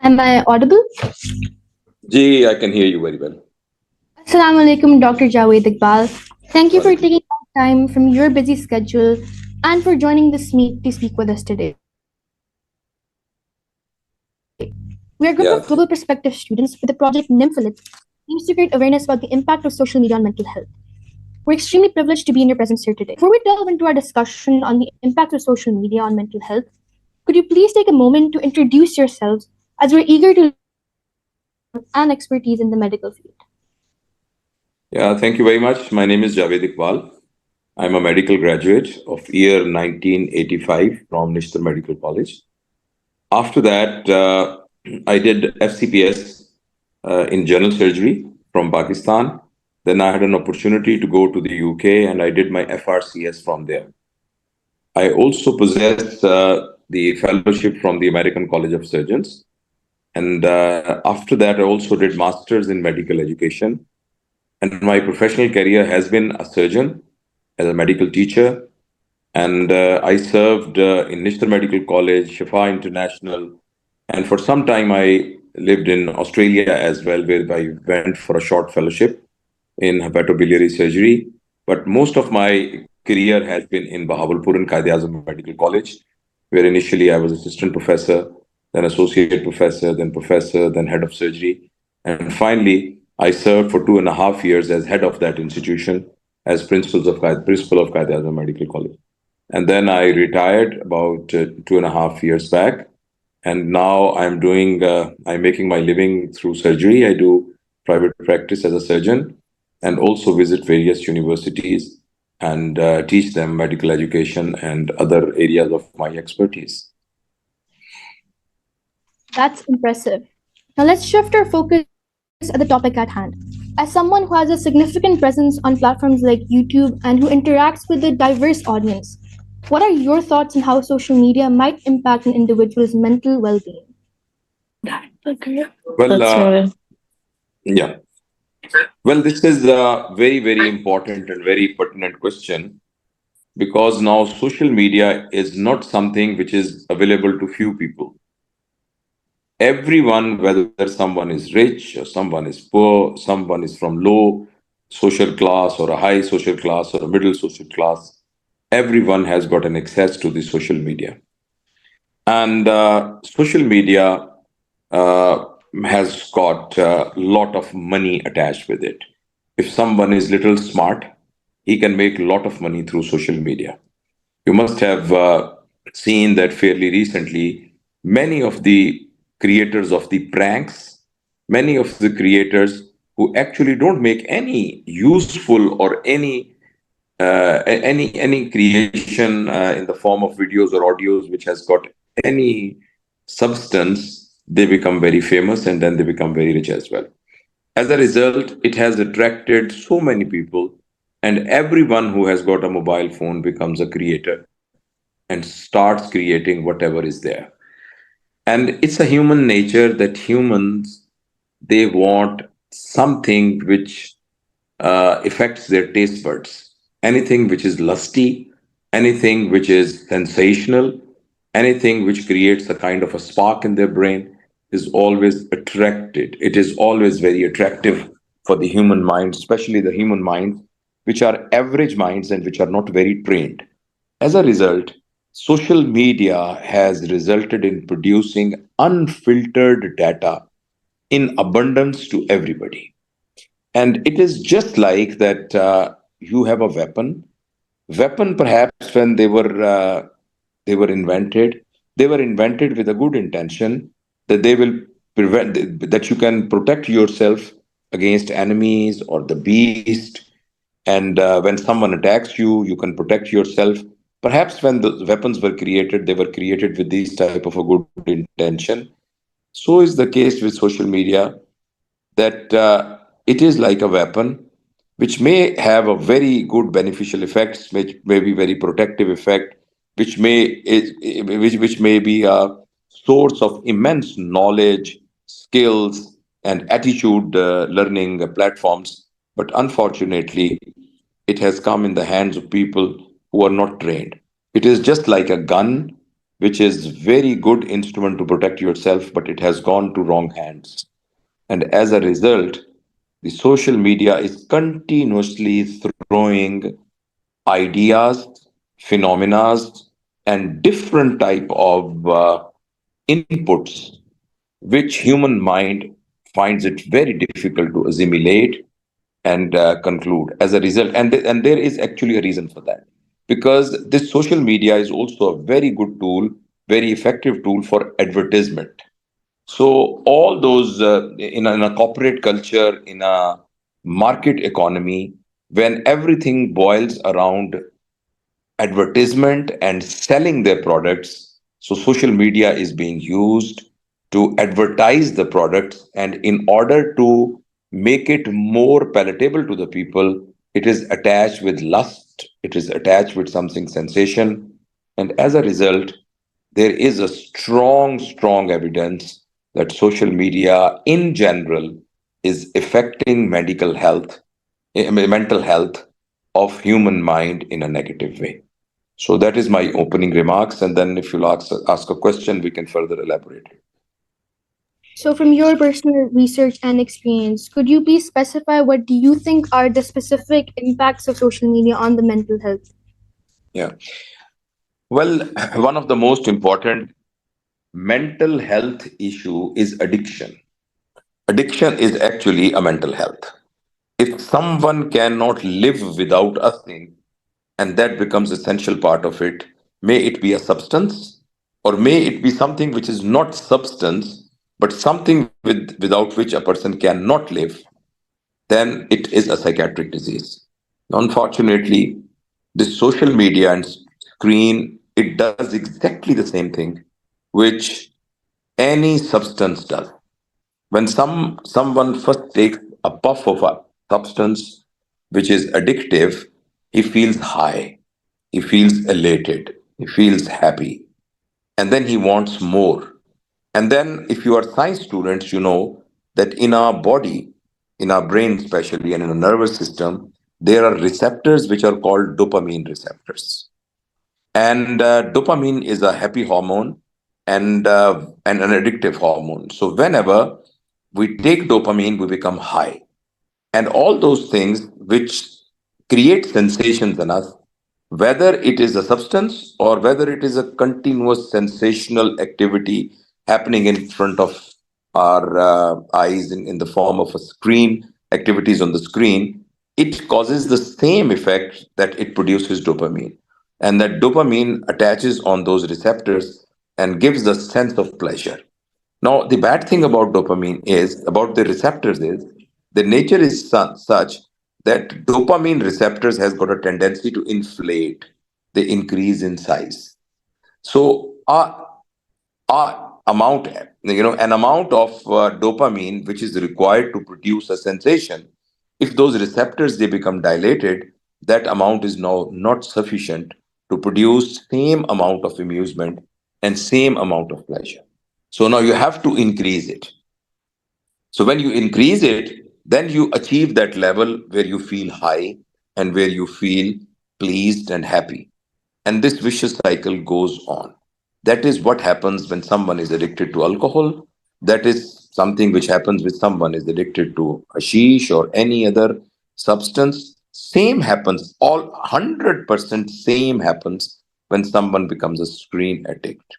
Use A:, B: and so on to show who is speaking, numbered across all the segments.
A: Am I audible?
B: Gee, I can hear you very well.
A: Assalamu alaikum, Dr. Javed Iqbal. Thank you for
B: Walaikum.
A: taking time from your busy schedule and for joining this meet to speak with us today. We are a group of global perspective students with the
B: Yeah,
A: project Nympholit, aims to create awareness about the impact of social media on mental health. We're extremely privileged to be in your presence here today. Before we delve into our discussion on the impact of social media on mental health, could you please take a moment to introduce yourselves as we're eager to learn more about your background and expertise in the medical field?
B: yeah. Thank you very much. My name is Javed Iqbal. I'm a medical graduate of year 1985 from Nishtar Medical College. After that, I did FCPS in general surgery from Pakistan. Then I had an opportunity to go to the UK and I did my FRCS from there. I also possess the fellowship from the American College of Surgeons. And after that, I also did masters in medical education. And my professional career has been a surgeon, as a medical teacher, and I served in Nishtar Medical College, Shifa International, and for some time I lived in Australia as well, where I went for a short fellowship in hepatobiliary surgery. But most of my career has been in Bahawalpur and Quaid-e-azam Medical College, where initially I was assistant professor, then associate professor, then head of surgery, and finally I served for 2.5 years as head of that institution as principal of Quaid-e-azam Medical College. And then I retired about 2.5 years back, and now I'm making my living through surgery. I do private practice as a surgeon and also visit various universities and teach them medical education and other areas of my expertise.
A: That's impressive. Now let's shift our focus at the topic at hand. As someone who has a significant presence on platforms like YouTube and who interacts with a diverse audience, what are your thoughts on how social media might impact an individual's mental well being?
B: Well, yeah. Well, this is a very, very important and very pertinent question because now social media is not something which is available to few people. Everyone, whether someone is rich or someone is poor, someone is from low social class or a high social class or a middle social class, everyone has got an access to the social media. And social media uh, has got a lot of money attached with it. If someone is little smart, he can make a lot of money through social media. You must have seen that fairly recently. Many of the creators of the pranks, many of the creators who actually don't make any useful or any creation in the form of videos or audios which has got any substance, they become very famous and then they become very rich as well. As a result, it has attracted so many people, and everyone who has got a mobile phone becomes a creator and starts creating whatever is there. And it's a human nature that humans, they want something which affects their taste buds. Anything which is lusty, anything which is sensational, anything which creates a kind of a spark in their brain is always attracted. It is always very attractive for the human mind, especially the human minds, which are average minds and which are not very trained. As a result, social media has resulted in producing unfiltered data in abundance to everybody. And it is just like that you have a weapon perhaps when they were invented, they were invented with a good intention that they will prevent that you can protect yourself against enemies or the beast. And when someone attacks you, you can protect yourself. Perhaps when the weapons were created, they were created with this type of a good intention. So is the case with social media, that it is like a weapon which may have a very good beneficial effects, which may be very protective effect, which may be a source of immense knowledge, skills, and attitude learning platforms. But unfortunately, it has come in the hands of people who are not trained. It is just like a gun. which is very good instrument to protect yourself, but it has gone to wrong hands. And as a result, the social media is continuously throwing ideas, phenomena, and different type of inputs, which human mind finds it very difficult to assimilate and conclude as a result. And there is actually a reason for that, because this social media is also a very good tool, very effective tool for advertisement. So all those in a corporate culture, in a market economy, when everything boils around advertisement and selling their products. So social media is being used to advertise the products, and in order to make it more palatable to the people, it is attached with lust, it is attached with something sensation, and as a result, there is a strong evidence that social media in general is affecting mental health of human mind in a negative way. So that is my opening remarks, and then if you'll ask a question, we can further elaborate.
A: So, from your personal research and experience, could you please specify what do you think are the specific impacts of social media on the mental health?
B: Yeah. Well, one of the most important mental health issue is addiction. Addiction is actually a mental health. If someone cannot live without a thing, and that becomes essential part of it, may it be a substance, or may it be something which is not substance, but something without which a person cannot live, then it is a psychiatric disease. Unfortunately, this social media and screen, it does exactly the same thing which any substance does. When someone first takes a puff of a substance which is addictive, he feels high, he feels elated, he feels happy, and then he wants more. And then, if you are science students, you know that in our body, in our brain especially, and in the nervous system, there are receptors which are called dopamine receptors. And dopamine is a happy hormone and an addictive hormone. So whenever we take dopamine, we become high, and all those things which create sensations in us, whether it is a substance or whether it is a continuous sensational activity happening in front of our eyes in the form of a screen, activities on the screen, it causes the same effect that it produces dopamine. And that dopamine attaches on those receptors and gives the sense of pleasure. Now, the bad thing about dopamine is, about the receptors is, the nature is such that dopamine receptors has got a tendency to inflate, they increase in size. So, amount, an amount of dopamine which is required to produce a sensation, if those receptors they become dilated, that amount is now not sufficient to produce same amount of amusement and same amount of pleasure. So now you have to increase it. So when you increase it, then you achieve that level where you feel high and where you feel pleased and happy. And this vicious cycle goes on. That is what happens when someone is addicted to alcohol. That is something which happens when someone is addicted to hashish or any other substance. Same happens, all 100% same happens when someone becomes a screen addict.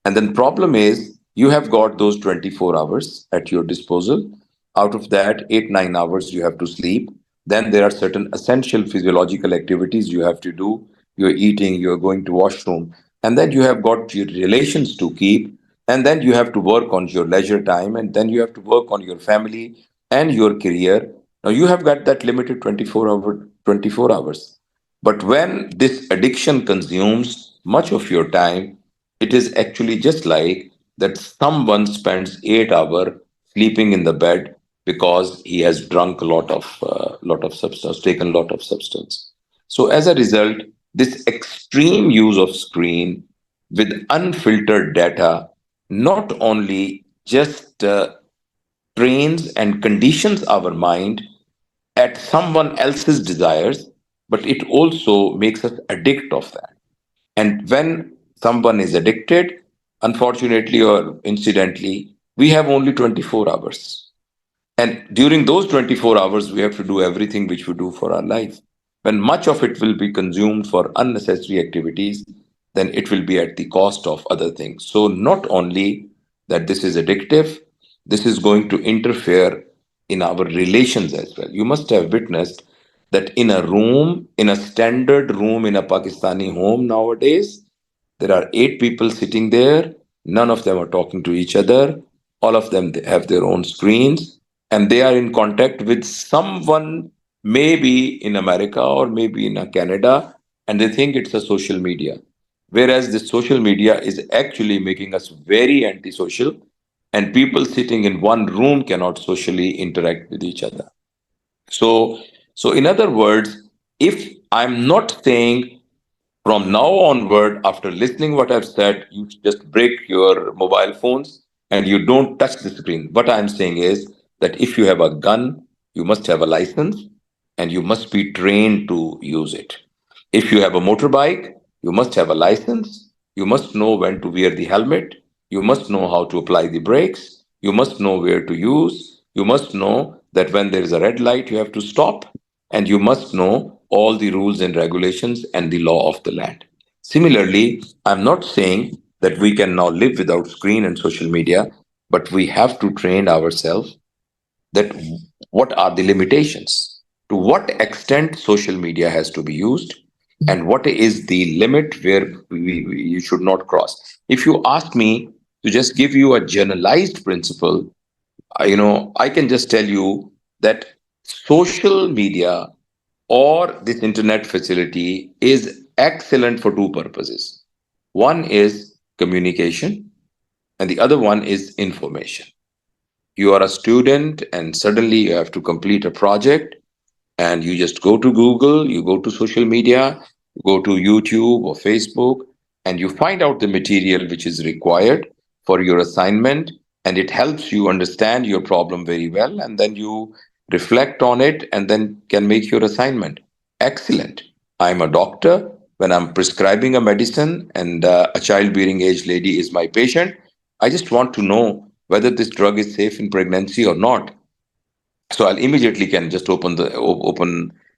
B: And then problem is you have got those 24 hours at your disposal. Out of that, 8, 9 hours you have to sleep. Then there are certain essential physiological activities you have to do. You're eating, you're going to washroom, and then you have got your relations to keep, and then you have to work on your leisure time, and then you have to work on your family and your career. Now you have got that limited 24 hours. But when this addiction consumes much of your time, it is actually just like that someone spends 8 hours sleeping in the bed because he has drunk a lot of substance, taken a lot of substance. So as a result, this extreme use of screen with unfiltered data not only just trains and conditions our mind at someone else's desires, but it also makes us addict of that. And when someone is addicted, unfortunately or incidentally, we have only 24 hours. And during those 24 hours, we have to do everything which we do for our life. When much of it will be consumed for unnecessary activities, then it will be at the cost of other things. So, not only that this is addictive, this is going to interfere in our relations as well. You must have witnessed that in a room, in a standard room in a Pakistani home nowadays, there are 8 people sitting there. None of them are talking to each other. All of them have their own screens, and they are in contact with someone, maybe in America or maybe in Canada, and they think it's a social media. Whereas this social media is actually making us very antisocial, and people sitting in one room cannot socially interact with each other. So, so in other words, if I'm not saying from now onward, after listening what I've said, you just break your mobile phones and you don't touch the screen. What I'm saying is that if you have a gun, you must have a license and you must be trained to use it. If you have a motorbike, you must have a license. You must know when to wear the helmet. You must know how to apply the brakes. You must know where to use. You must know that when there is a red light, you have to stop. And you must know all the rules and regulations and the law of the land. Similarly, I'm not saying that we can now live without screen and social media, but we have to train ourselves that what are the limitations, to what extent social media has to be used, and what is the limit where you should not cross. If you ask me to just give you a generalized principle, I can just tell you that social media or this internet facility is excellent for two purposes. One is communication, and the other one is information. You are a student and suddenly you have to complete a project, and you just go to Google, you go to social media, you go to YouTube or Facebook, and you find out the material which is required for your assignment, and it helps you understand your problem very well, and then you reflect on it and then can make your assignment. Excellent. I'm a doctor. When I'm prescribing a medicine and a childbearing age lady is my patient, I just want to know whether this drug is safe in pregnancy or not. So I'll immediately can just open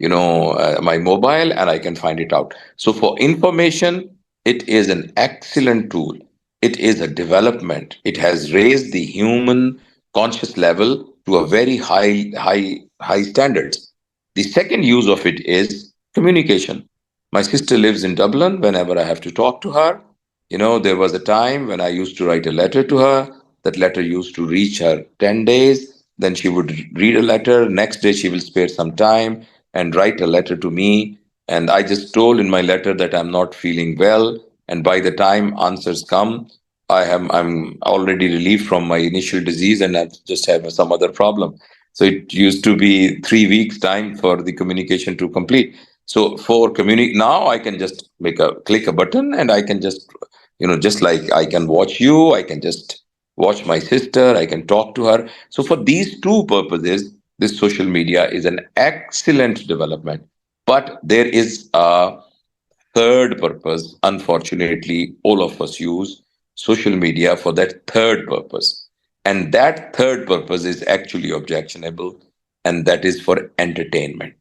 B: my mobile and I can find it out. So for information, it is an excellent tool. It is a development. It has raised the human conscious level to a very high standards. The second use of it is communication. My sister lives in Dublin. Whenever I have to talk to her, there was a time when I used to write a letter to her. That letter used to reach her 10 days. Then she would read a letter. Next day, she will spare some time and write a letter to me. And I just told in my letter that I'm not feeling well. And by the time answers come, I'm already relieved from my initial disease and I just have some other problem. So it used to be 3 weeks time for the communication to complete. So for communicate now, I can just click a button and I can just, just like I can watch you, I can just watch my sister, I can talk to her. So for these two purposes, this social media is an excellent development. But there is a third purpose. Unfortunately, all of us use social media for that third purpose. And that third purpose is actually objectionable, and that is for entertainment.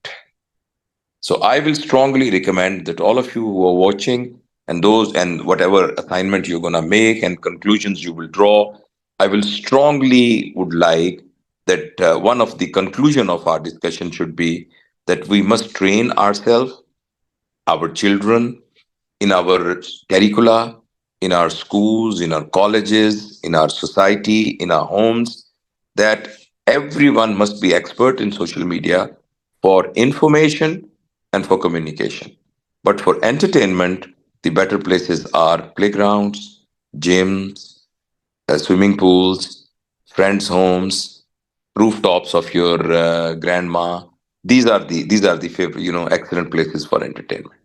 B: So I will strongly recommend that all of you who are watching and those and whatever assignment you're going to make and conclusions you will draw, I will strongly would like that one of the conclusion of our discussion should be that we must train ourselves, our children, in our curricula, in our schools, in our colleges, in our society, in our homes, that everyone must be expert in social media for information and for communication. But for entertainment, the better places are playgrounds, gyms, swimming pools, friends' homes, rooftops of your grandma. These are the favorite, excellent places for entertainment.